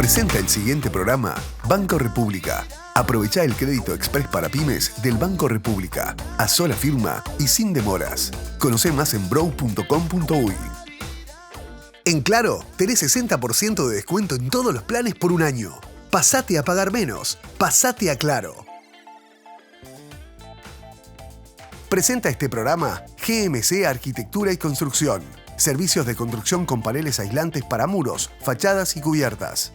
Presenta el siguiente programa Banco República. Aprovecha el crédito express para pymes del Banco República, a sola firma y sin demoras. Conoce más en brow.com.uy. En Claro, tenés 60% de descuento en todos los planes por un año. Pasate a pagar menos. Pasate a Claro. Presenta este programa GMC Arquitectura y Construcción. Servicios de construcción con paneles aislantes para muros, fachadas y cubiertas.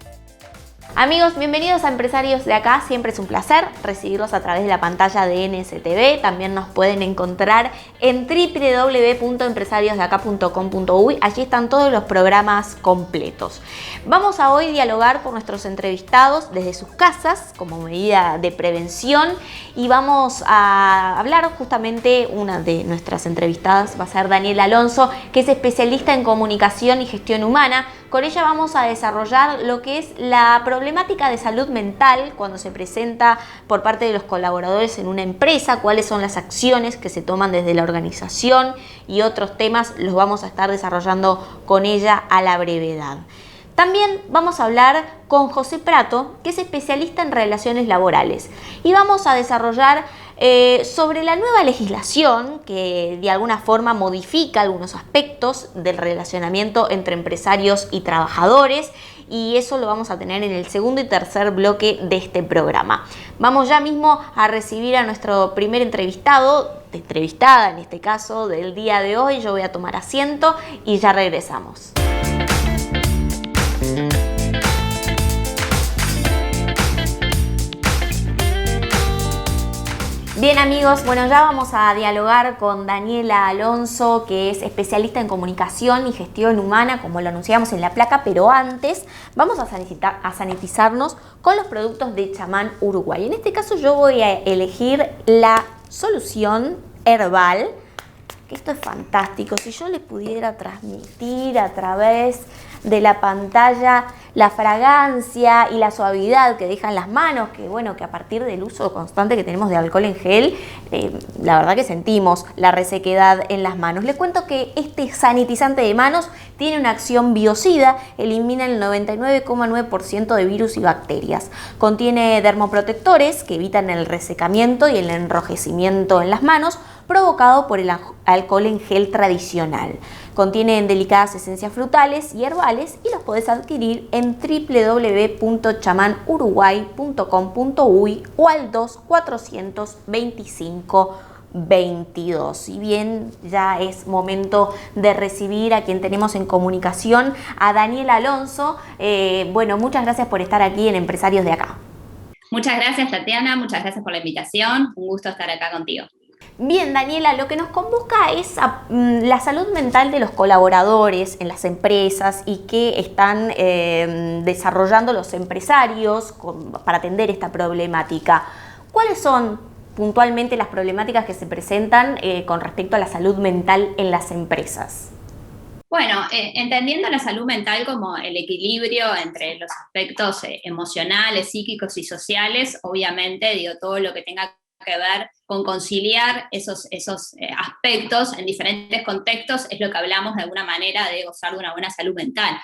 Amigos, bienvenidos a Empresarios de Acá. Siempre es un placer recibirlos a través de la pantalla de NSTV. También nos pueden encontrar en www.empresariosdeacá.com.uy. Allí están todos los programas completos. Vamos a hoy dialogar con nuestros entrevistados desde sus casas como medida de prevención y vamos a hablar justamente, una de nuestras entrevistadas va a ser Daniela Alonso, que es especialista en comunicación y gestión humana. Con ella vamos a desarrollar lo que es la problemática de salud mental cuando se presenta por parte de los colaboradores en una empresa, cuáles son las acciones que se toman desde la organización y otros temas los vamos a estar desarrollando con ella a la brevedad. También vamos a hablar con José Prato, que es especialista en relaciones laborales, y vamos a desarrollar sobre la nueva legislación que de alguna forma modifica algunos aspectos del relacionamiento entre empresarios y trabajadores, y eso lo vamos a tener en el segundo y tercer bloque de este programa. Vamos ya mismo a recibir a nuestro primer entrevistada en este caso del día de hoy. Yo voy a tomar asiento y ya regresamos. Bien amigos, bueno, ya vamos a dialogar con Daniela Alonso, que es especialista en comunicación y gestión humana, como lo anunciamos en la placa, pero antes vamos a sanitizarnos con los productos de Chamán Uruguay. En este caso yo voy a elegir la solución herbal, que esto es fantástico. Si yo le pudiera transmitir a través de la pantalla la fragancia y la suavidad que dejan las manos, que bueno, que a partir del uso constante que tenemos de alcohol en gel, la verdad que sentimos la resequedad en las manos. Les cuento que este sanitizante de manos tiene una acción biocida, elimina el 99,9% de virus y bacterias. Contiene dermoprotectores que evitan el resecamiento y el enrojecimiento en las manos provocado por el alcohol en gel tradicional. Contienen delicadas esencias frutales y herbales y los podés adquirir en www.chamanuruguay.com.uy o al 2425-22. Si bien ya es momento de recibir a quien tenemos en comunicación, a Daniela Alonso. Bueno, muchas gracias por estar aquí en Empresarios de Acá. Muchas gracias, Tatiana, muchas gracias por la invitación. Un gusto estar acá contigo. Bien, Daniela, lo que nos convoca es la salud mental de los colaboradores en las empresas y que están desarrollando los empresarios para atender esta problemática. ¿Cuáles son puntualmente las problemáticas que se presentan con respecto a la salud mental en las empresas? Bueno, entendiendo la salud mental como el equilibrio entre los aspectos emocionales, psíquicos y sociales, obviamente, todo lo que tenga que ver con conciliar esos aspectos en diferentes contextos es lo que hablamos de alguna manera de gozar de una buena salud mental,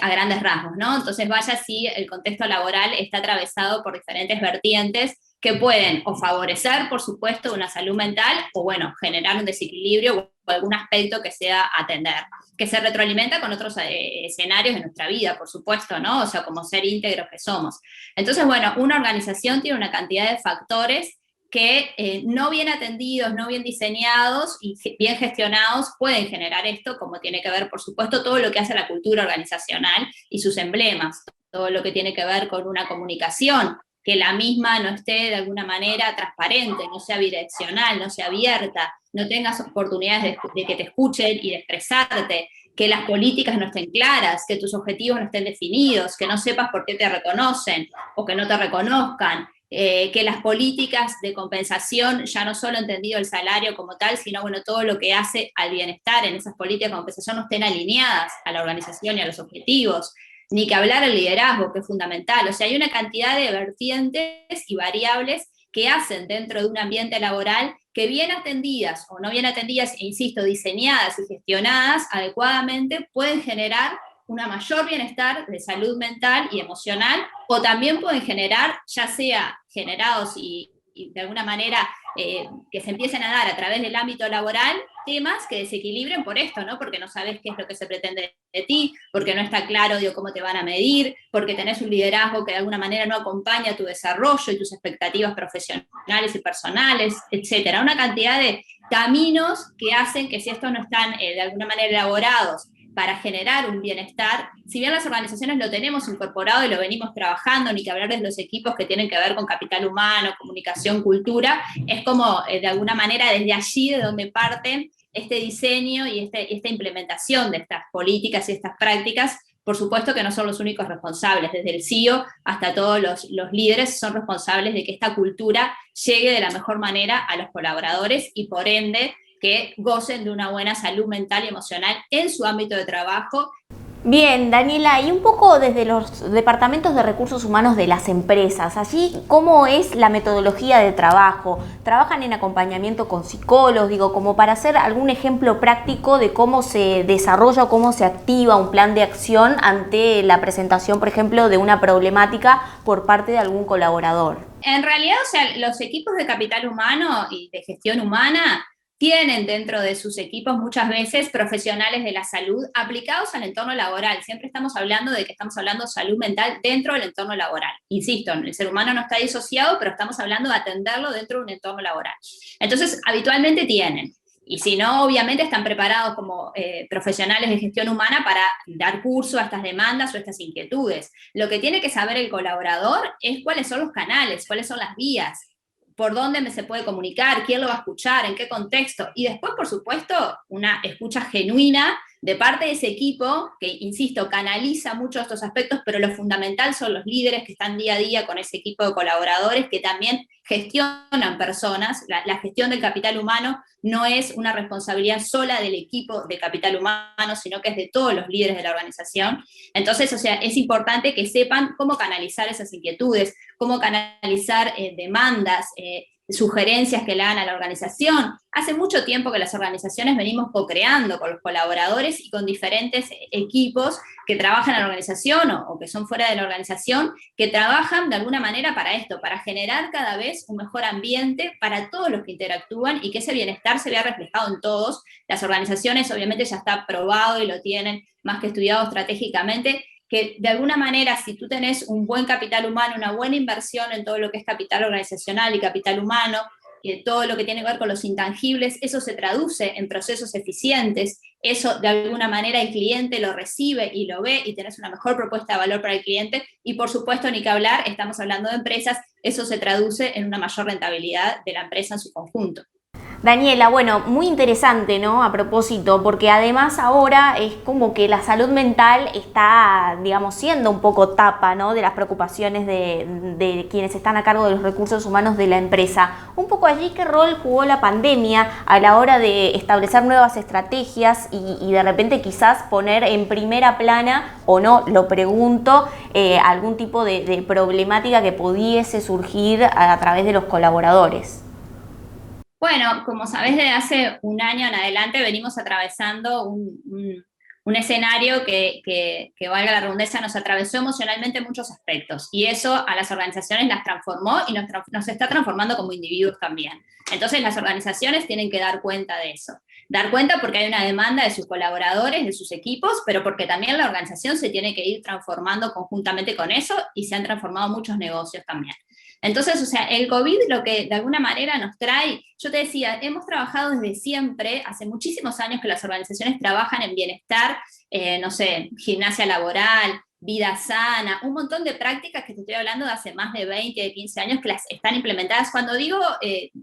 a grandes rasgos, ¿no? Entonces vaya si el contexto laboral está atravesado por diferentes vertientes que pueden o favorecer, por supuesto, una salud mental o, bueno, generar un desequilibrio o algún aspecto que sea atender, que se retroalimenta con otros escenarios de nuestra vida, por supuesto, ¿no? O sea, como ser íntegros que somos. Entonces, bueno, una organización tiene una cantidad de factores que no bien atendidos, no bien diseñados y bien gestionados pueden generar esto, como tiene que ver, por supuesto, todo lo que hace la cultura organizacional y sus emblemas, todo lo que tiene que ver con una comunicación, que la misma no esté de alguna manera transparente, no sea bidireccional, no sea abierta, no tengas oportunidades de que te escuchen y de expresarte, que las políticas no estén claras, que tus objetivos no estén definidos, que no sepas por qué te reconocen o que no te reconozcan, que las políticas de compensación, ya no solo entendido el salario como tal, sino bueno, todo lo que hace al bienestar en esas políticas de compensación no estén alineadas a la organización y a los objetivos, ni que hablar del liderazgo, que es fundamental. O sea, hay una cantidad de vertientes y variables que hacen dentro de un ambiente laboral que bien atendidas o no bien atendidas, e insisto, diseñadas y gestionadas adecuadamente, pueden generar una mayor bienestar de salud mental y emocional, o también pueden generar, ya sea generados y de alguna manera que se empiecen a dar a través del ámbito laboral, temas que desequilibren por esto, ¿no? Porque no sabes qué es lo que se pretende de ti, porque no está claro, digo, cómo te van a medir, porque tenés un liderazgo que de alguna manera no acompaña tu desarrollo y tus expectativas profesionales y personales, etcétera. Una cantidad de caminos que hacen que si estos no están de alguna manera elaborados para generar un bienestar, si bien las organizaciones lo tenemos incorporado y lo venimos trabajando, ni que hablar de los equipos que tienen que ver con capital humano, comunicación, cultura, es como de alguna manera desde allí de donde parten este diseño y esta implementación de estas políticas y estas prácticas. Por supuesto que no son los únicos responsables, desde el CEO hasta todos los líderes son responsables de que esta cultura llegue de la mejor manera a los colaboradores y por ende que gocen de una buena salud mental y emocional en su ámbito de trabajo. Bien, Daniela, y un poco desde los departamentos de recursos humanos de las empresas, allí, ¿cómo es la metodología de trabajo? ¿Trabajan en acompañamiento con psicólogos? Digo, como para hacer algún ejemplo práctico de cómo se desarrolla o cómo se activa un plan de acción ante la presentación, por ejemplo, de una problemática por parte de algún colaborador. En realidad, o sea, los equipos de capital humano y de gestión humana tienen dentro de sus equipos muchas veces profesionales de la salud aplicados al entorno laboral. Siempre estamos hablando de que estamos hablando de salud mental dentro del entorno laboral. Insisto, el ser humano no está disociado, pero estamos hablando de atenderlo dentro de un entorno laboral. Entonces, habitualmente tienen. Y si no, obviamente están preparados como profesionales de gestión humana para dar curso a estas demandas o a estas inquietudes. Lo que tiene que saber el colaborador es cuáles son los canales, cuáles son las vías, por dónde se puede comunicar, quién lo va a escuchar, en qué contexto, y después, por supuesto, una escucha genuina de parte de ese equipo, que, insisto, canaliza mucho estos aspectos, pero lo fundamental son los líderes que están día a día con ese equipo de colaboradores, que también gestionan personas. La gestión del capital humano no es una responsabilidad sola del equipo de capital humano, sino que es de todos los líderes de la organización. Entonces, o sea, es importante que sepan cómo canalizar esas inquietudes, cómo canalizar demandas, sugerencias que le dan a la organización. Hace mucho tiempo que las organizaciones venimos co-creando con los colaboradores y con diferentes equipos que trabajan en la organización o que son fuera de la organización, que trabajan de alguna manera para esto, para generar cada vez un mejor ambiente para todos los que interactúan y que ese bienestar se vea reflejado en todos. Las organizaciones obviamente ya está probado y lo tienen más que estudiado estratégicamente, que de alguna manera, si tú tenés un buen capital humano, una buena inversión en todo lo que es capital organizacional y capital humano, todo lo que tiene que ver con los intangibles, eso se traduce en procesos eficientes, eso de alguna manera el cliente lo recibe y lo ve y tenés una mejor propuesta de valor para el cliente y por supuesto, ni que hablar, estamos hablando de empresas, eso se traduce en una mayor rentabilidad de la empresa en su conjunto. Daniela, bueno, muy interesante, ¿no? A propósito, porque además ahora es como que la salud mental está, digamos, siendo un poco tapa, ¿no? De las preocupaciones de quienes están a cargo de los recursos humanos de la empresa. Un poco allí, ¿qué rol jugó la pandemia a la hora de establecer nuevas estrategias y de repente quizás poner en primera plana, o no, lo pregunto, algún tipo de problemática que pudiese surgir a través de los colaboradores? Bueno, como sabés, desde hace un año en adelante venimos atravesando un escenario que, valga la redundancia, nos atravesó emocionalmente en muchos aspectos. Y eso a las organizaciones las transformó y nos está transformando como individuos también. Entonces las organizaciones tienen que dar cuenta de eso. Dar cuenta porque hay una demanda de sus colaboradores, de sus equipos, pero porque también la organización se tiene que ir transformando conjuntamente con eso y se han transformado muchos negocios también. Entonces, o sea, el COVID lo que de alguna manera nos trae, yo te decía, hemos trabajado desde siempre, hace muchísimos años que las organizaciones trabajan en bienestar, no sé, gimnasia laboral, vida sana, un montón de prácticas que te estoy hablando de hace más de 20, de 15 años que las están implementadas. Cuando digo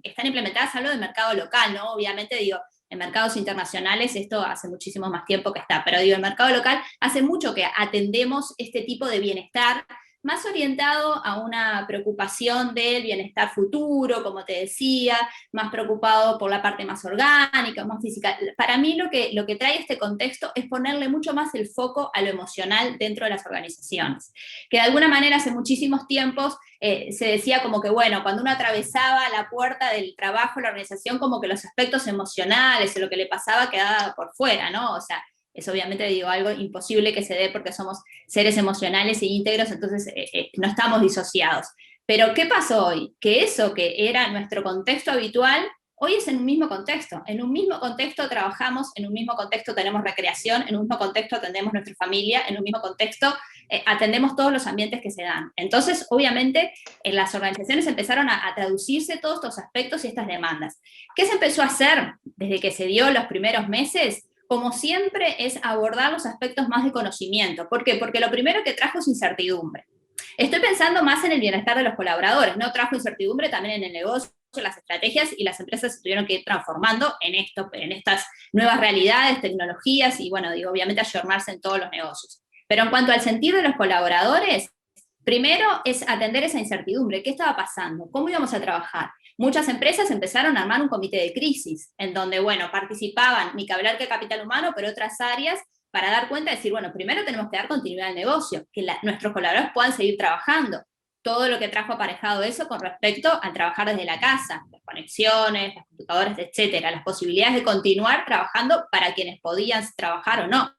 están implementadas, hablo del mercado local, ¿no? Obviamente digo, en mercados internacionales esto hace muchísimo más tiempo que está, pero digo, el mercado local hace mucho que atendemos este tipo de bienestar, más orientado a una preocupación del bienestar futuro, como te decía, más preocupado por la parte más orgánica, más física. Para mí lo que trae este contexto es ponerle mucho más el foco a lo emocional dentro de las organizaciones. Que de alguna manera hace muchísimos tiempos se decía como que, bueno, cuando uno atravesaba la puerta del trabajo, la organización, como que los aspectos emocionales o lo que le pasaba quedaba por fuera, ¿no? O sea, Es obviamente, digo, algo imposible que se dé porque somos seres emocionales e íntegros, entonces no estamos disociados. Pero ¿qué pasó hoy? Que eso que era nuestro contexto habitual, hoy es en un mismo contexto. En un mismo contexto trabajamos, en un mismo contexto tenemos recreación, en un mismo contexto atendemos nuestra familia, en un mismo contexto atendemos todos los ambientes que se dan. Entonces, obviamente, en las organizaciones empezaron a traducirse todos estos aspectos y estas demandas. ¿Qué se empezó a hacer desde que se dio los primeros meses? Como siempre, es abordar los aspectos más de conocimiento. ¿Por qué? Porque lo primero que trajo es incertidumbre. Estoy pensando más en el bienestar de los colaboradores, no trajo incertidumbre también en el negocio, las estrategias, y las empresas se tuvieron que ir transformando en estas nuevas realidades, tecnologías, y bueno, digo, obviamente ayornarse en todos los negocios. Pero en cuanto al sentir de los colaboradores, primero es atender esa incertidumbre. ¿Qué estaba pasando? ¿Cómo íbamos a trabajar? Muchas empresas empezaron a armar un comité de crisis, en donde, bueno, participaban, ni que hablar que capital humano, pero otras áreas, para dar cuenta de decir, bueno, primero tenemos que dar continuidad al negocio, que nuestros colaboradores puedan seguir trabajando. Todo lo que trajo aparejado eso con respecto a trabajar desde la casa, las conexiones, las computadoras, etcétera, las posibilidades de continuar trabajando para quienes podían trabajar o no.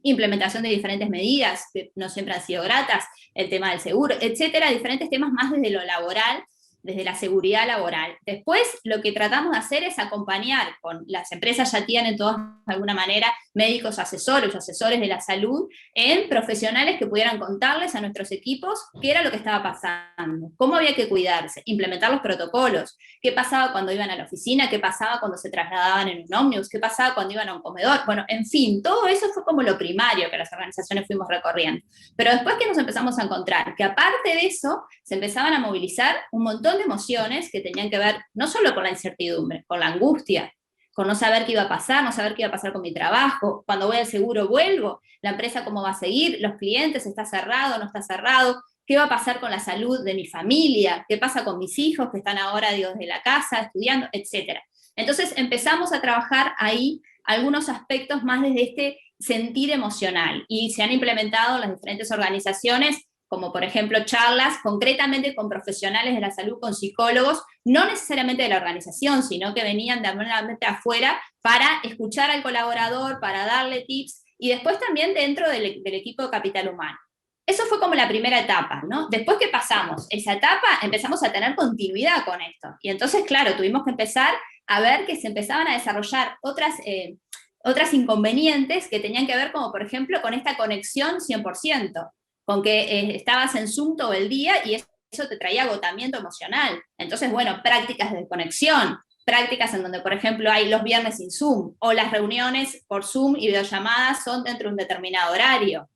Implementación de diferentes medidas, que no siempre han sido gratas, el tema del seguro, etcétera, diferentes temas más desde lo laboral, desde la seguridad laboral. Después, lo que tratamos de hacer es acompañar con las empresas, ya tienen todas de alguna manera médicos asesores de la salud, en profesionales que pudieran contarles a nuestros equipos qué era lo que estaba pasando, cómo había que cuidarse, implementar los protocolos, qué pasaba cuando iban a la oficina, qué pasaba cuando se trasladaban en un ómnibus, qué pasaba cuando iban a un comedor. Bueno, en fin, todo eso fue como lo primario que las organizaciones fuimos recorriendo. Pero después que nos empezamos a encontrar que aparte de eso, se empezaban a movilizar un montón de emociones que tenían que ver no solo con la incertidumbre, con la angustia, con no saber qué iba a pasar, no saber qué iba a pasar con mi trabajo, cuando voy al seguro vuelvo, la empresa cómo va a seguir, los clientes, está cerrado, no está cerrado, qué va a pasar con la salud de mi familia, qué pasa con mis hijos que están ahora, digo, desde la casa, estudiando, etc. Entonces empezamos a trabajar ahí algunos aspectos más desde este sentir emocional, y se han implementado en las diferentes organizaciones, como por ejemplo charlas concretamente con profesionales de la salud, con psicólogos, no necesariamente de la organización, sino que venían de afuera para escuchar al colaborador, para darle tips, y después también dentro del equipo de capital humano. Eso fue como la primera etapa, ¿no? Después que pasamos esa etapa, empezamos a tener continuidad con esto. Y entonces, claro, tuvimos que empezar a ver que se empezaban a desarrollar otras inconvenientes que tenían que ver, como por ejemplo, con esta conexión 100%. Con que estabas en Zoom todo el día y eso te traía agotamiento emocional. Entonces, bueno, prácticas de conexión, prácticas en donde, por ejemplo, hay los viernes sin Zoom, o las reuniones por Zoom y videollamadas son dentro de un determinado horario.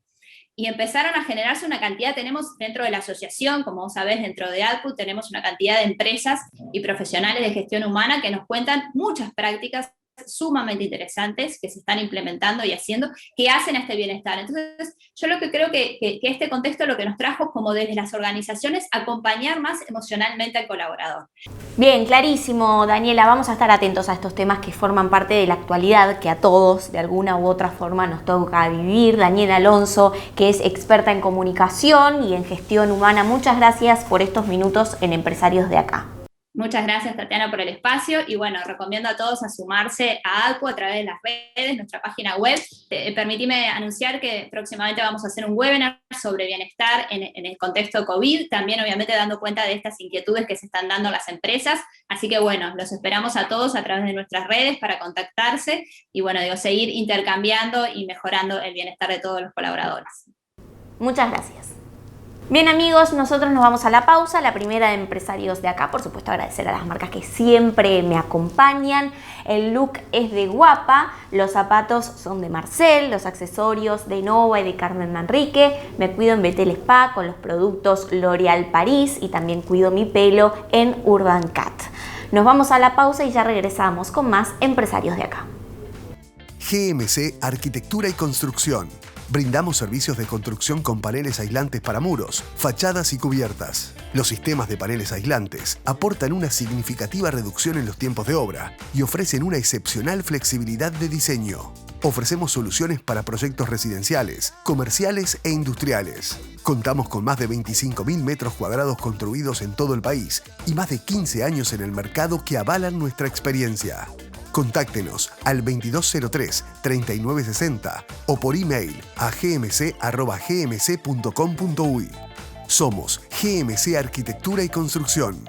Y empezaron a generarse una cantidad, tenemos dentro de la asociación, como vos sabés, dentro de Output, tenemos una cantidad de empresas y profesionales de gestión humana que nos cuentan muchas prácticas sumamente interesantes que se están implementando y haciendo, que hacen a este bienestar. Entonces, yo lo que creo que este contexto lo que nos trajo, como desde las organizaciones, acompañar más emocionalmente al colaborador. Bien, clarísimo, Daniela. Vamos a estar atentos a estos temas que forman parte de la actualidad, que a todos, de alguna u otra forma, nos toca vivir. Daniela Alonso, que es experta en comunicación y en gestión humana, muchas gracias por estos minutos en Empresarios de Acá. Muchas gracias, Tatiana, por el espacio, y bueno, recomiendo a todos a sumarse a ADCU a través de las redes, nuestra página web. Permitime anunciar que próximamente vamos a hacer un webinar sobre bienestar en el contexto COVID, también obviamente dando cuenta de estas inquietudes que se están dando las empresas, así que bueno, los esperamos a todos a través de nuestras redes para contactarse y bueno, seguir intercambiando y mejorando el bienestar de todos los colaboradores. Muchas gracias. Bien amigos, nosotros nos vamos a la pausa, la primera de Empresarios de Acá. Por supuesto, agradecer a las marcas que siempre me acompañan. El look es de Guapa, los zapatos son de Marcel, los accesorios de Nova y de Carmen Manrique. Me cuido en Betel Spa con los productos L'Oréal París y también cuido mi pelo en Urban Cat. Nos vamos a la pausa y ya regresamos con más Empresarios de Acá. GMC Arquitectura y Construcción. Brindamos servicios de construcción con paneles aislantes para muros, fachadas y cubiertas. Los sistemas de paneles aislantes aportan una significativa reducción en los tiempos de obra y ofrecen una excepcional flexibilidad de diseño. Ofrecemos soluciones para proyectos residenciales, comerciales e industriales. Contamos con más de 25.000 metros cuadrados construidos en todo el país y más de 15 años en el mercado que avalan nuestra experiencia. Contáctenos al 2203-3960 o por email a gmc@gmc.com.uy. Somos GMC Arquitectura y Construcción.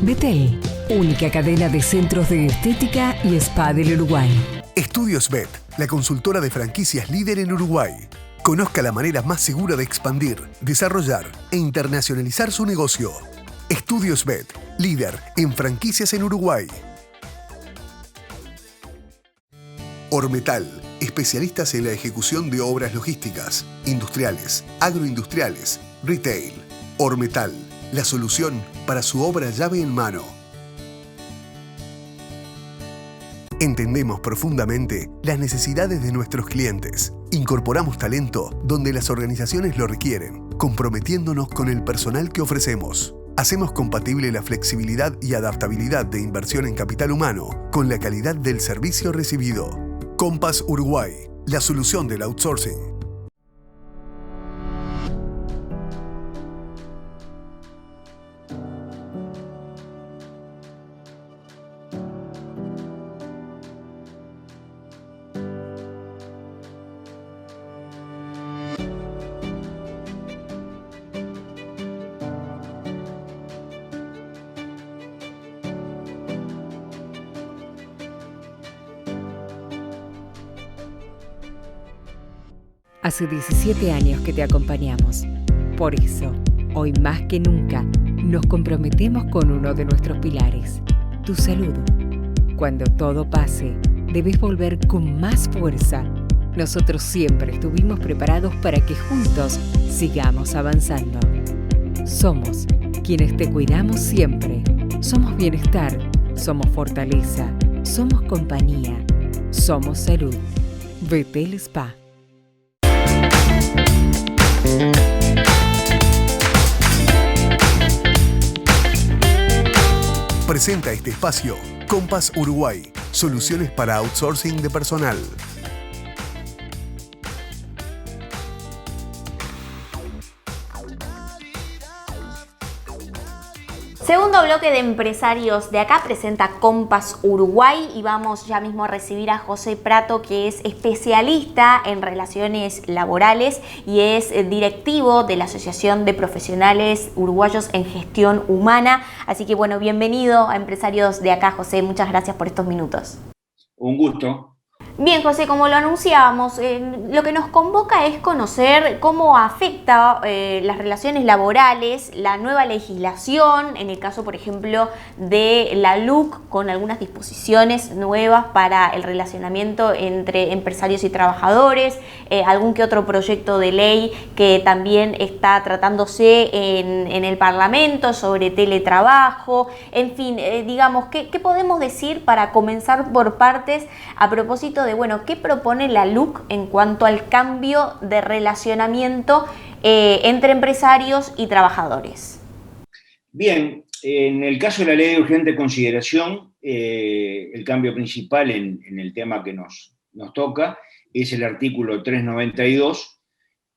Betel, única cadena de centros de estética y spa del Uruguay. Estudios Bet, la consultora de franquicias líder en Uruguay. Conozca la manera más segura de expandir, desarrollar e internacionalizar su negocio. Estudios Bet, líder en franquicias en Uruguay. Ormetal, especialistas en la ejecución de obras logísticas, industriales, agroindustriales, retail. Ormetal, la solución para su obra llave en mano. Entendemos profundamente las necesidades de nuestros clientes. Incorporamos talento donde las organizaciones lo requieren, comprometiéndonos con el personal que ofrecemos. Hacemos compatible la flexibilidad y adaptabilidad de inversión en capital humano con la calidad del servicio recibido. Compass Uruguay, la solución del outsourcing. Hace 17 años que te acompañamos. Por eso, hoy más que nunca, nos comprometemos con uno de nuestros pilares, tu salud. Cuando todo pase, debes volver con más fuerza. Nosotros siempre estuvimos preparados para que juntos sigamos avanzando. Somos quienes te cuidamos siempre. Somos bienestar, somos fortaleza, somos compañía, somos salud. Betel Spa. Presenta este espacio Compass Uruguay, soluciones para outsourcing de personal. Segundo bloque de empresarios de acá presenta Compass Uruguay y vamos ya mismo a recibir a José Prato, que es especialista en relaciones laborales y es directivo de la Asociación de Profesionales Uruguayos en Gestión Humana. Así que bueno, bienvenido a Empresarios de acá, José. Muchas gracias por estos minutos. Un gusto. Bien, José, como lo anunciábamos, lo que nos convoca es conocer cómo afecta las relaciones laborales, la nueva legislación, en el caso, por ejemplo, de la LUC, con algunas disposiciones nuevas para el relacionamiento entre empresarios y trabajadores, algún que otro proyecto de ley que también está tratándose en el Parlamento sobre teletrabajo, en fin, digamos, ¿qué podemos decir para comenzar por partes a propósito de, bueno, qué propone la LUC en cuanto al cambio de relacionamiento entre empresarios y trabajadores? Bien, en el caso de la ley de urgente consideración, el cambio principal en el tema que nos toca es el artículo 392,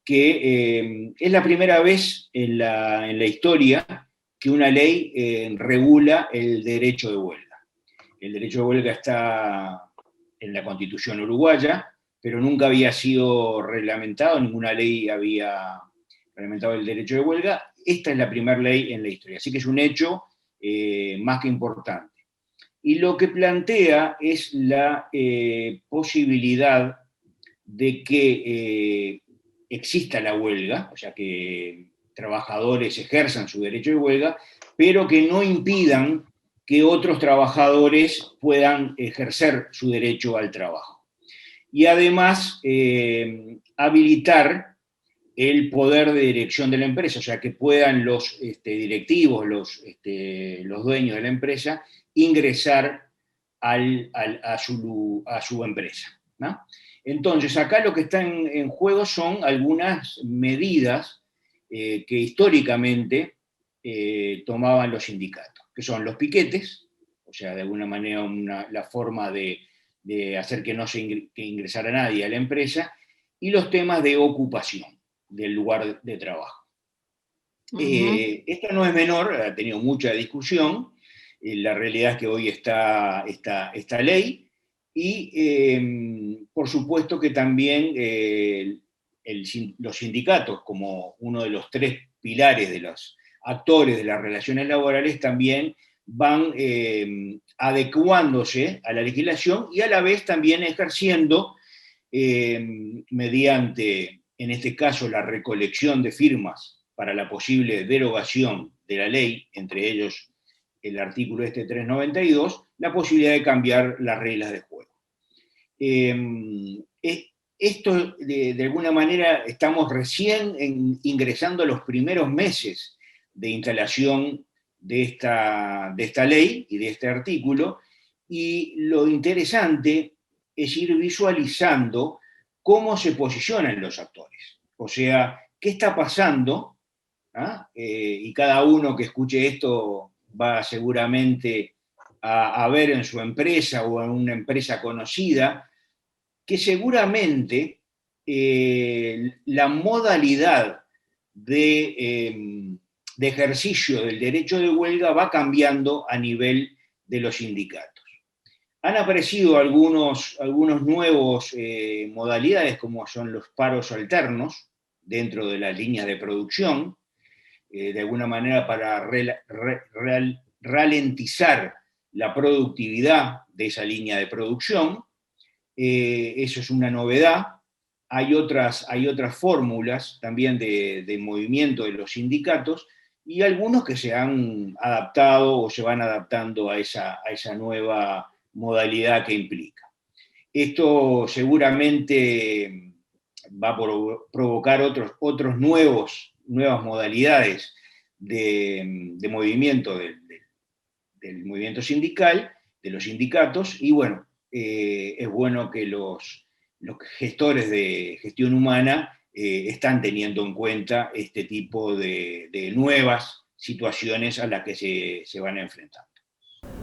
que es la primera vez en la historia que una ley regula el derecho de huelga. El derecho de huelga está en la Constitución uruguaya, pero nunca había sido reglamentado, ninguna ley había reglamentado el derecho de huelga. Esta es la primera ley en la historia, así que es un hecho más que importante. Y lo que plantea es la posibilidad de que exista la huelga, o sea, que trabajadores ejerzan su derecho de huelga, pero que no impidan que otros trabajadores puedan ejercer su derecho al trabajo. Y además, habilitar el poder de dirección de la empresa, o sea, que puedan los directivos, los dueños de la empresa, ingresar a su empresa, ¿no? Entonces, acá lo que está en juego son algunas medidas que históricamente tomaban los sindicatos, que son los piquetes, o sea, de alguna manera la forma de hacer que no que ingresara nadie a la empresa, y los temas de ocupación del lugar de trabajo. Esto no es menor, ha tenido mucha discusión, La realidad es que hoy está esta ley y, por supuesto, que también los sindicatos, como uno de los tres pilares de los actores de las relaciones laborales, también van adecuándose a la legislación y a la vez también ejerciendo, mediante, en este caso, la recolección de firmas para la posible derogación de la ley, entre ellos el artículo 392, la posibilidad de cambiar las reglas de juego. Esto, de alguna manera, estamos recién ingresando a los primeros meses de instalación de esta ley y de este artículo, y lo interesante es ir visualizando cómo se posicionan los actores. O sea, qué está pasando, y cada uno que escuche esto va seguramente a ver en su empresa o en una empresa conocida, que seguramente la modalidad de ejercicio del derecho de huelga va cambiando a nivel de los sindicatos. Han aparecido algunos nuevos modalidades, como son los paros alternos, dentro de las líneas de producción, de alguna manera para ralentizar la productividad de esa línea de producción. Eso es una novedad. Hay otras fórmulas también de movimiento de los sindicatos y algunos que se han adaptado o se van adaptando a esa nueva modalidad que implica. Esto seguramente va a provocar otros nuevas modalidades de movimiento del movimiento sindical, de los sindicatos, y bueno, es bueno que los gestores de gestión humana están teniendo en cuenta este tipo de nuevas situaciones a las que se van enfrentando.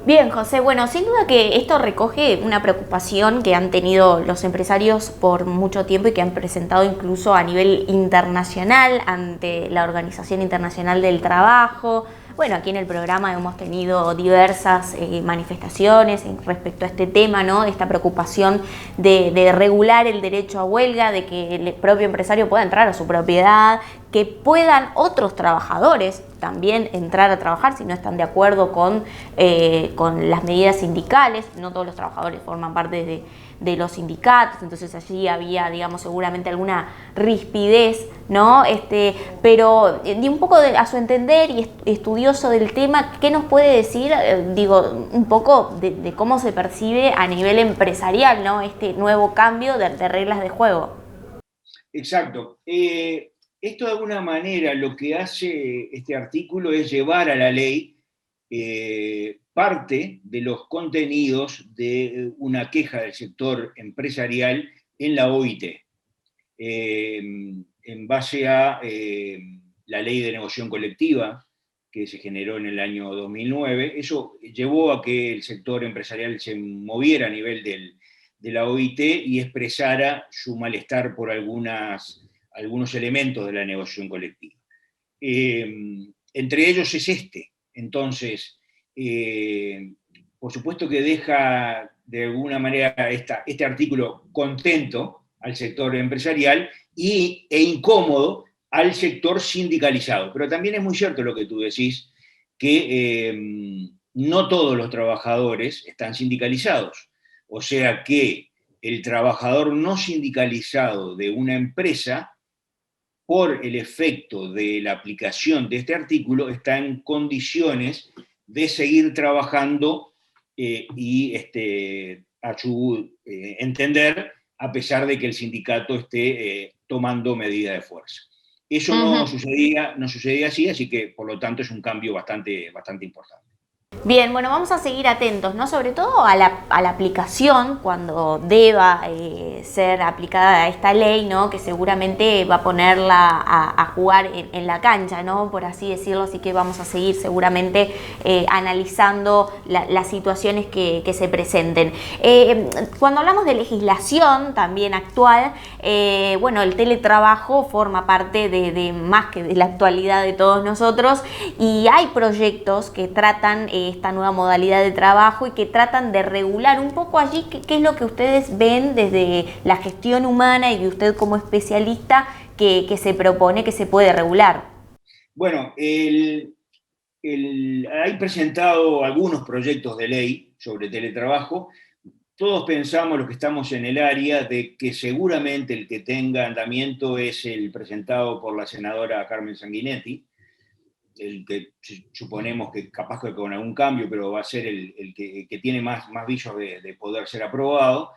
Bien, José, bueno, sin duda que esto recoge una preocupación que han tenido los empresarios por mucho tiempo y que han presentado incluso a nivel internacional ante la Organización Internacional del Trabajo. Bueno, aquí en el programa hemos tenido diversas manifestaciones respecto a este tema, ¿no? Esta preocupación de regular el derecho a huelga, de que el propio empresario pueda entrar a su propiedad, que puedan otros trabajadores también entrar a trabajar si no están de acuerdo con las medidas sindicales. No todos los trabajadores forman parte de los sindicatos, entonces allí había, digamos, seguramente alguna rispidez, ¿no? Pero un poco a su entender y estudioso del tema, ¿qué nos puede decir, un poco de cómo se percibe a nivel empresarial, ¿no? Este nuevo cambio de reglas de juego? Exacto. Esto de alguna manera lo que hace este artículo es llevar a la ley parte de los contenidos de una queja del sector empresarial en la OIT, en base a la ley de negociación colectiva que se generó en el año 2009. Eso llevó a que el sector empresarial se moviera a nivel de la OIT y expresara su malestar por algunos elementos de la negociación colectiva. Entre ellos es este. Entonces, por supuesto que deja de alguna manera este artículo contento al sector empresarial e incómodo al sector sindicalizado. Pero también es muy cierto lo que tú decís, que no todos los trabajadores están sindicalizados. O sea que el trabajador no sindicalizado de una empresa, por el efecto de la aplicación de este artículo, está en condiciones de seguir trabajando y a su entender, a pesar de que el sindicato esté tomando medidas de fuerza. Eso no sucedía así que por lo tanto es un cambio bastante importante. Bien, bueno, vamos a seguir atentos, ¿no? Sobre todo a la aplicación cuando deba ser aplicada esta ley, ¿no? Que seguramente va a ponerla a jugar en la cancha, ¿no? Por así decirlo, así que vamos a seguir seguramente analizando las situaciones que se presenten. Cuando hablamos de legislación también actual, bueno, el teletrabajo forma parte de más que de la actualidad de todos nosotros y hay proyectos que tratan esta nueva modalidad de trabajo y que tratan de regular un poco allí qué es lo que ustedes ven desde la gestión humana y usted como especialista que se propone que se puede regular. Bueno, hay presentado algunos proyectos de ley sobre teletrabajo. Todos pensamos, los que estamos en el área, de que seguramente el que tenga andamiento es el presentado por la senadora Carmen Sanguinetti, el que suponemos que capaz que con algún cambio, pero va a ser el que tiene más visos de poder ser aprobado,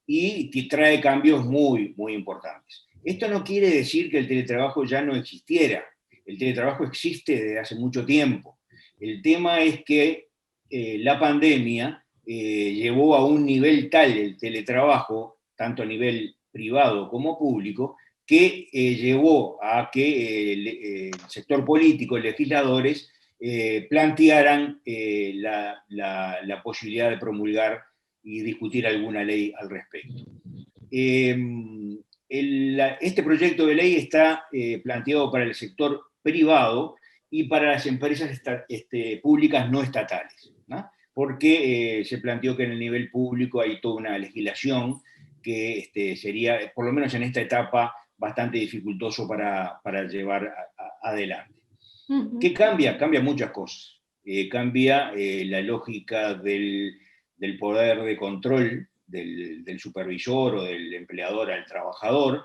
y trae cambios muy, muy importantes. Esto no quiere decir que el teletrabajo ya no existiera. El teletrabajo existe desde hace mucho tiempo. El tema es que la pandemia llevó a un nivel tal el teletrabajo, tanto a nivel privado como público, que llevó a que el sector político, legisladores, plantearan la posibilidad de promulgar y discutir alguna ley al respecto. Este proyecto de ley está planteado para el sector privado y para las empresas públicas no estatales, ¿no? Porque se planteó que en el nivel público hay toda una legislación que sería, por lo menos en esta etapa, bastante dificultoso para llevar adelante. Uh-huh. ¿Qué cambia? Cambia muchas cosas. Cambia la lógica del poder de control del supervisor o del empleador al trabajador.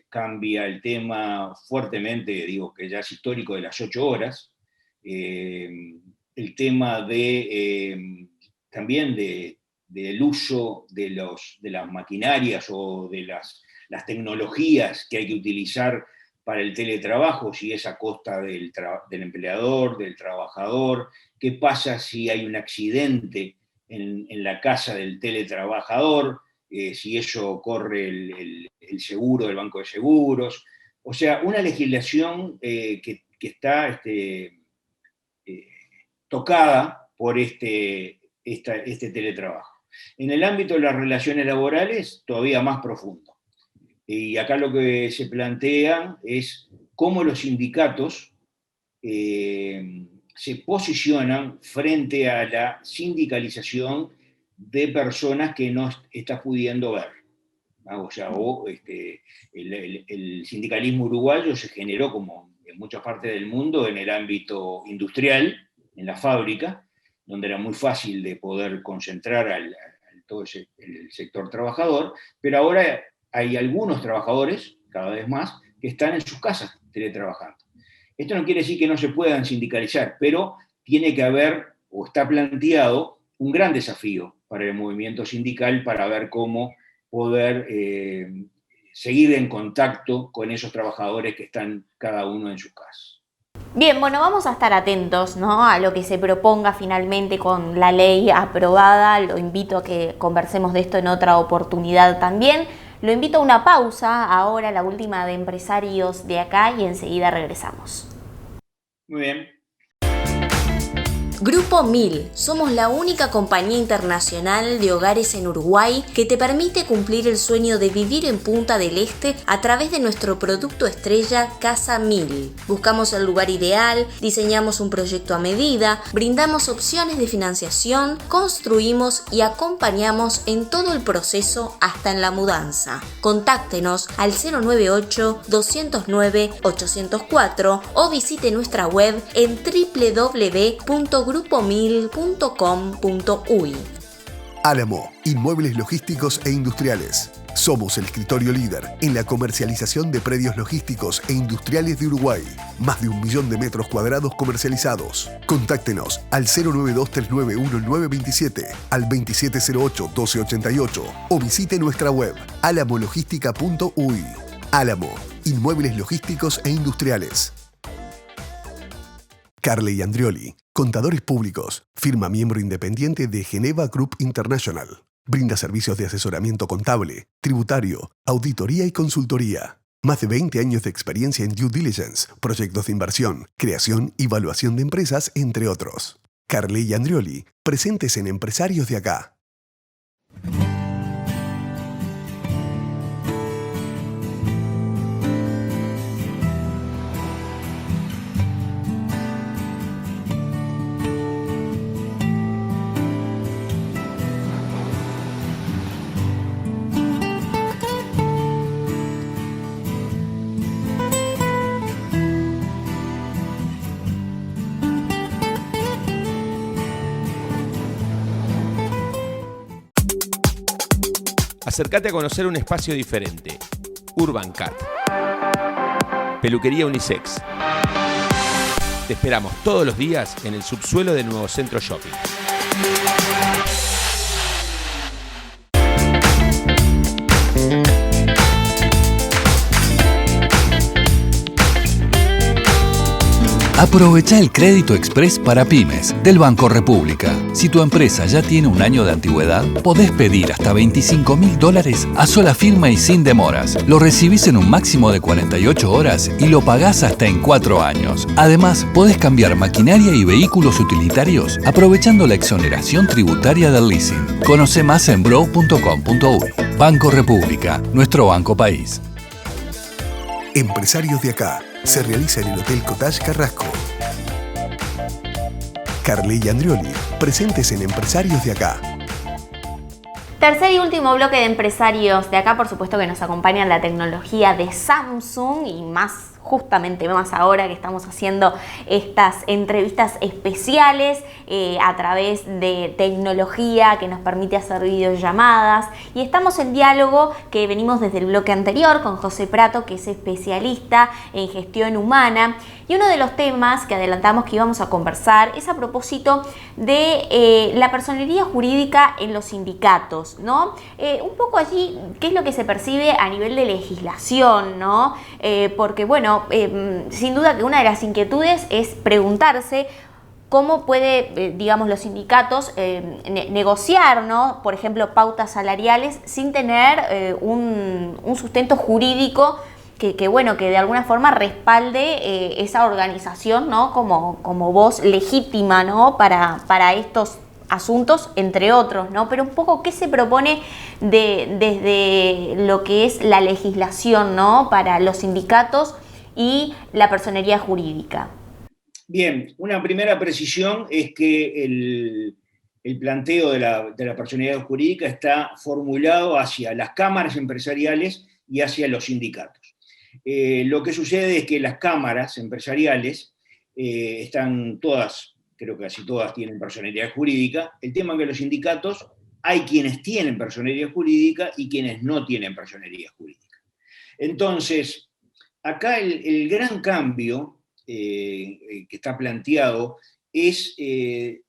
Cambia el tema fuertemente, digo que ya es histórico, de las 8 horas. El tema también del uso de las maquinarias o de las tecnologías que hay que utilizar para el teletrabajo, si es a costa del empleador, del trabajador. ¿Qué pasa si hay un accidente en la casa del teletrabajador? Si eso corre el seguro del banco de seguros. O sea, una legislación que está tocada por este teletrabajo. En el ámbito de las relaciones laborales, todavía más profundo. Y acá lo que se plantea es cómo los sindicatos se posicionan frente a la sindicalización de personas que no estás pudiendo ver. O sea, el sindicalismo uruguayo se generó, como en muchas partes del mundo, en el ámbito industrial, en la fábrica, donde era muy fácil de poder concentrar todo el sector trabajador, pero ahora hay algunos trabajadores, cada vez más, que están en sus casas teletrabajando. Esto no quiere decir que no se puedan sindicalizar, pero tiene que haber, o está planteado, un gran desafío para el movimiento sindical para ver cómo poder seguir en contacto con esos trabajadores que están cada uno en sus casas. Bien, bueno, vamos a estar atentos, ¿no?, a lo que se proponga finalmente con la ley aprobada. Lo invito a que conversemos de esto en otra oportunidad también. Lo invito a una pausa, ahora la última de Empresarios de Acá, y enseguida regresamos. Muy bien. Grupo 1000. Somos la única compañía internacional de hogares en Uruguay que te permite cumplir el sueño de vivir en Punta del Este a través de nuestro producto estrella Casa 1000. Buscamos el lugar ideal, diseñamos un proyecto a medida, brindamos opciones de financiación, construimos y acompañamos en todo el proceso hasta en la mudanza. Contáctenos al 098-209-804 o visite nuestra web en www.grupomil.com.uy. Álamo, inmuebles logísticos e industriales. Somos el escritorio líder en la comercialización de predios logísticos e industriales de Uruguay. Más de 1 millón de metros cuadrados comercializados. Contáctenos al 092-391-927, al 2708-1288 o visite nuestra web alamologística.uy. Álamo, inmuebles logísticos e industriales. Carle y Andrioli, contadores públicos, firma miembro independiente de Geneva Group International. Brinda servicios de asesoramiento contable, tributario, auditoría y consultoría. Más de 20 años de experiencia en due diligence, proyectos de inversión, creación y evaluación de empresas, entre otros. Carle y Andrioli, presentes en Empresarios de Acá. acércate a conocer un espacio diferente. Urban Cat. Peluquería unisex. Te esperamos todos los días en el subsuelo de Nuevo Centro Shopping. Aprovecha el crédito express para pymes del Banco República. Si tu empresa ya tiene un año de antigüedad, podés pedir hasta $25.000 a sola firma y sin demoras. Lo recibís en un máximo de 48 horas y lo pagás hasta en 4 años. Además, podés cambiar maquinaria y vehículos utilitarios aprovechando la exoneración tributaria del leasing. Conoce más en brow.com.uy. Banco República, nuestro banco país. Empresarios de Acá se realiza en el Hotel Cottage Carrasco. Carly y Andrioli, presentes en Empresarios de Acá. Tercer y último bloque de Empresarios de Acá, por supuesto que nos acompaña la tecnología de Samsung y justamente más ahora que estamos haciendo estas entrevistas especiales a través de tecnología que nos permite hacer videollamadas, y estamos en diálogo que venimos desde el bloque anterior con José Prato, que es especialista en gestión humana, y uno de los temas que adelantamos que íbamos a conversar es a propósito de la personería jurídica en los sindicatos, ¿no? Un poco allí, ¿qué es lo que se percibe a nivel de legislación, ¿no? Porque bueno, sin duda que una de las inquietudes es preguntarse cómo puede, digamos, los sindicatos negociar, ¿no? Por ejemplo, pautas salariales sin tener un sustento jurídico que bueno, que de alguna forma respalde esa organización, ¿no? Como voz legítima, ¿no? Para estos asuntos, entre otros, ¿no? Pero un poco, ¿qué se propone desde lo que es la legislación, ¿no? Para los sindicatos y la personería jurídica? Bien, una primera precisión es que el planteo de la personería jurídica está formulado hacia las cámaras empresariales y hacia los sindicatos. Lo que sucede es que las cámaras empresariales están todas, creo que casi todas tienen personería jurídica. El tema es que los sindicatos hay quienes tienen personería jurídica y quienes no tienen personería jurídica. Entonces, acá el gran cambio que está planteado es que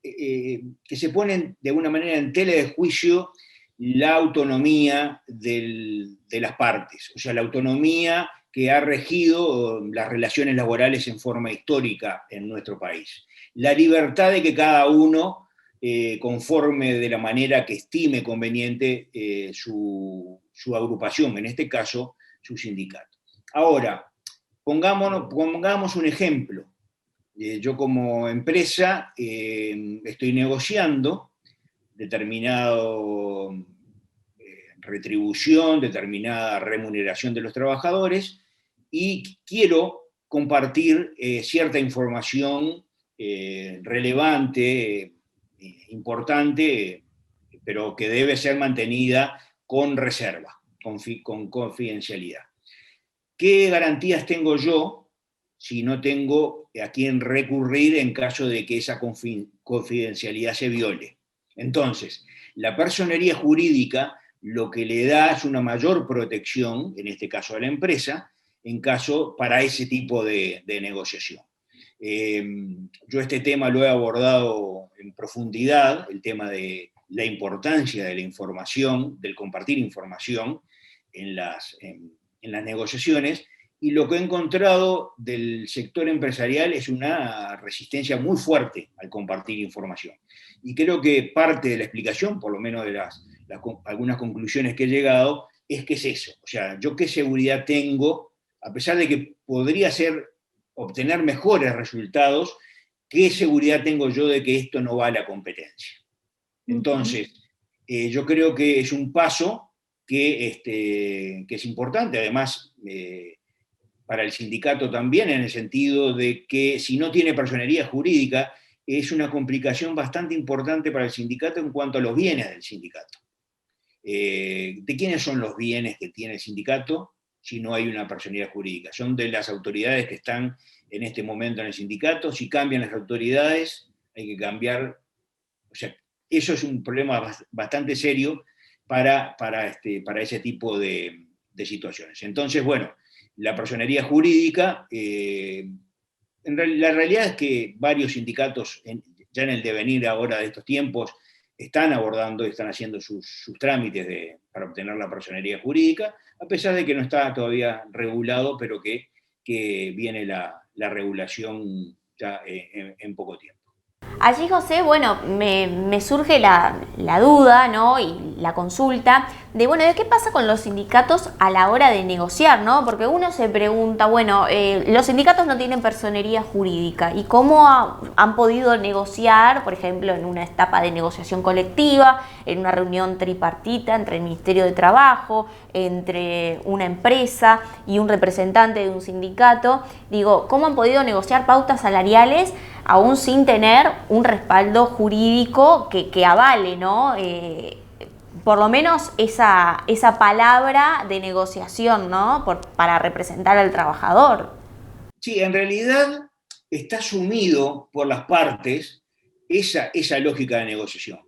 se ponen de alguna manera en tela de juicio la autonomía de las partes, o sea, la autonomía que ha regido las relaciones laborales en forma histórica en nuestro país. La libertad de que cada uno conforme de la manera que estime conveniente su agrupación, en este caso su sindicato. Ahora, pongamos un ejemplo. Yo como empresa estoy negociando determinada retribución, determinada remuneración de los trabajadores, y quiero compartir cierta información relevante, importante, pero que debe ser mantenida con reserva, con confidencialidad. ¿Qué garantías tengo yo si no tengo a quién recurrir en caso de que esa confidencialidad se viole? Entonces, la personería jurídica lo que le da es una mayor protección, en este caso a la empresa, para ese tipo de negociación. Yo este tema lo he abordado en profundidad, el tema de la importancia de la información, del compartir información en las negociaciones, y lo que he encontrado del sector empresarial es una resistencia muy fuerte al compartir información. Y creo que parte de la explicación, por lo menos de algunas conclusiones que he llegado, es que es eso. O sea, yo qué seguridad tengo, a pesar de que podría obtener mejores resultados, ¿qué seguridad tengo yo de que esto no va a la competencia? Entonces, yo creo que es un paso que es importante, además, para el sindicato también, en el sentido de que si no tiene personería jurídica, es una complicación bastante importante para el sindicato en cuanto a los bienes del sindicato. ¿De quiénes son los bienes que tiene el sindicato si no hay una personería jurídica? Son de las autoridades que están en este momento en el sindicato. Si cambian las autoridades, hay que cambiar. O sea, eso es un problema bastante serio para ese tipo de situaciones. Entonces, bueno, la personería jurídica, la realidad es que varios sindicatos, ya en el devenir ahora de estos tiempos, están abordando, están haciendo sus trámites para obtener la personería jurídica, a pesar de que no está todavía regulado, pero que viene la regulación ya en poco tiempo. Allí, José, bueno, me surge la duda, ¿no? Y la consulta de, bueno, ¿de qué pasa con los sindicatos a la hora de negociar, ¿no? Porque uno se pregunta, bueno, los sindicatos no tienen personería jurídica, ¿y cómo han podido negociar, por ejemplo, en una etapa de negociación colectiva, en una reunión tripartita entre el Ministerio de Trabajo, entre una empresa y un representante de un sindicato? Digo, ¿cómo han podido negociar pautas salariales aún sin tener un respaldo jurídico que avale, ¿no? Por lo menos esa palabra de negociación, ¿no? Para representar al trabajador. Sí, en realidad está asumido por las partes esa lógica de negociación.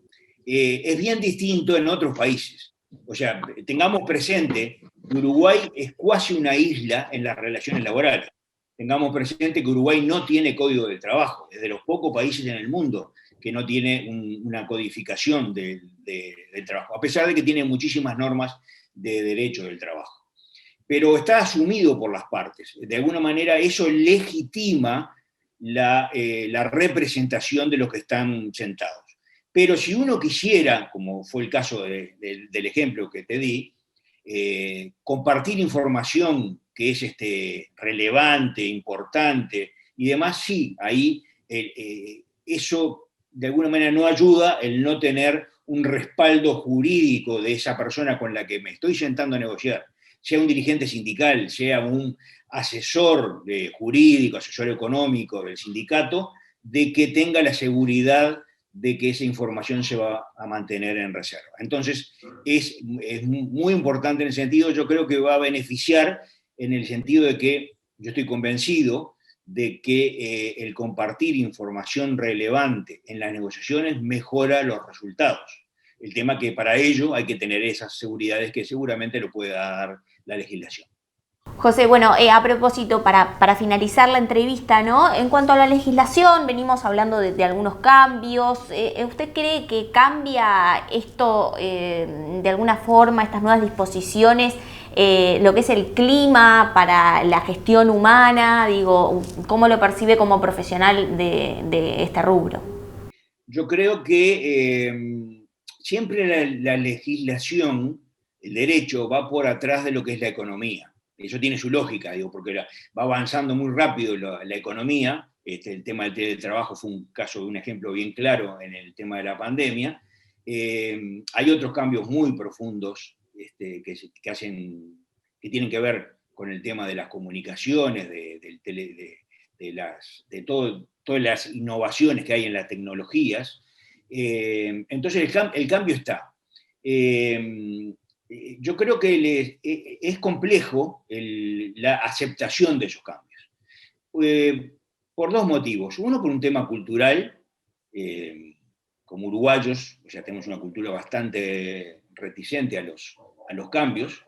Es bien distinto en otros países. O sea, tengamos presente que Uruguay es casi una isla en las relaciones laborales. Tengamos presente que Uruguay no tiene código del trabajo, es de los pocos países en el mundo que no tiene una codificación del trabajo, a pesar de que tiene muchísimas normas de derecho del trabajo. Pero está asumido por las partes. De alguna manera eso legitima la representación de los que están sentados. Pero si uno quisiera, como fue el caso del ejemplo que te di, compartir información que es relevante, importante y demás, sí, ahí eso de alguna manera no ayuda el no tener un respaldo jurídico de esa persona con la que me estoy sentando a negociar, sea un dirigente sindical, sea un asesor jurídico, asesor económico del sindicato, de que tenga la seguridad de que esa información se va a mantener en reserva. Entonces, es muy importante en el sentido, yo creo que va a beneficiar en el sentido de que yo estoy convencido de que el compartir información relevante en las negociaciones mejora los resultados. El tema que para ello hay que tener esas seguridades que seguramente lo pueda dar la legislación. José, bueno, a propósito, para finalizar la entrevista, ¿no? En cuanto a la legislación, venimos hablando de algunos cambios. ¿Usted cree que cambia esto de alguna forma, estas nuevas disposiciones, lo que es el clima para la gestión humana? Digo, ¿cómo lo percibe como profesional de este rubro? Yo creo que siempre la legislación, el derecho, va por atrás de lo que es la economía. Eso tiene su lógica, digo, porque va avanzando muy rápido la economía. El tema del teletrabajo fue un ejemplo bien claro en el tema de la pandemia. Hay otros cambios muy profundos que tienen que ver con el tema de las comunicaciones, de todas las innovaciones que hay en las tecnologías. Entonces el cambio está. Yo creo que es complejo la aceptación de esos cambios. Por dos motivos. Uno, por un tema cultural. Como uruguayos, o sea, tenemos una cultura bastante reticente a los cambios.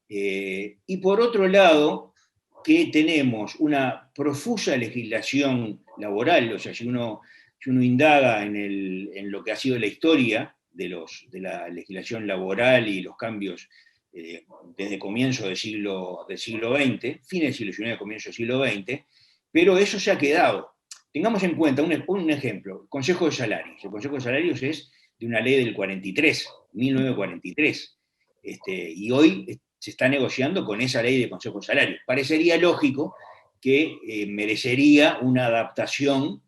Y por otro lado, que tenemos una profusa legislación laboral. O sea, si uno indaga en lo que ha sido la historia de la legislación laboral y los cambios desde comienzo del siglo XX, fines del siglo XIX, comienzo del siglo XX, pero eso se ha quedado. Tengamos en cuenta un ejemplo, el Consejo de Salarios. El Consejo de Salarios es de una ley del 1943, y hoy se está negociando con esa ley de Consejo de Salarios. Parecería lógico que merecería una adaptación.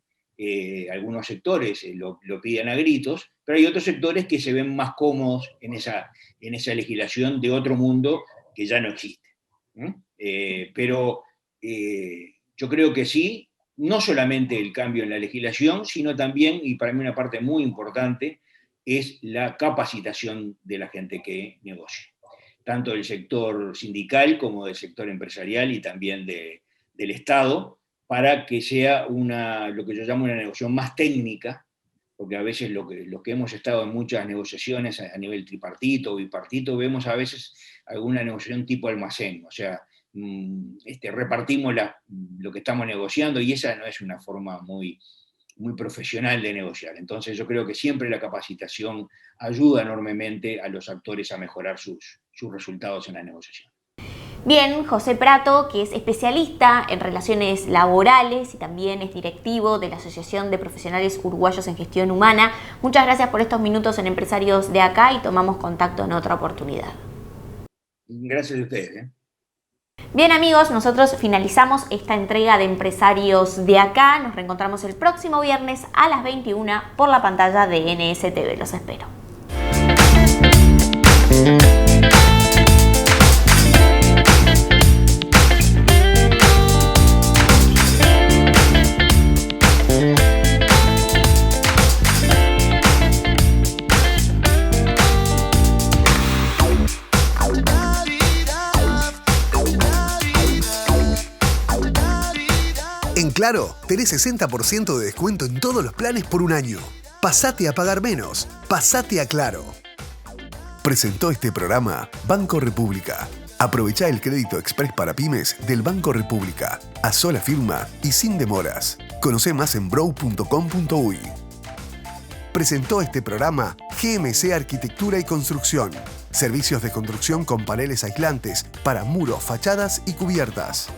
Algunos sectores lo piden a gritos, pero hay otros sectores que se ven más cómodos en esa legislación de otro mundo que ya no existe. Pero yo creo que sí, no solamente el cambio en la legislación, sino también, y para mí una parte muy importante, es la capacitación de la gente que negocia, tanto del sector sindical como del sector empresarial y también del Estado, para que sea lo que yo llamo una negociación más técnica, porque a veces los que hemos estado en muchas negociaciones a nivel tripartito o bipartito, vemos a veces alguna negociación tipo almacén, o sea, repartimos lo que estamos negociando, y esa no es una forma muy profesional de negociar. Entonces yo creo que siempre la capacitación ayuda enormemente a los actores a mejorar sus resultados en la negociación. Bien, José Prato, que es especialista en relaciones laborales y también es directivo de la Asociación de Profesionales Uruguayos en Gestión Humana. Muchas gracias por estos minutos en Empresarios de Acá, y tomamos contacto en otra oportunidad. Gracias a ustedes. Bien, amigos, nosotros finalizamos esta entrega de Empresarios de Acá. Nos reencontramos el próximo viernes a las 21 por la pantalla de NSTV. Los espero. En Claro, tenés 60% de descuento en todos los planes por un año. Pasate a pagar menos. Pasate a Claro. Presentó este programa Banco República. Aprovechá el crédito express para pymes del Banco República, a sola firma y sin demoras. Conocé más en brow.com.uy. Presentó este programa GMC Arquitectura y Construcción. Servicios de construcción con paneles aislantes para muros, fachadas y cubiertas.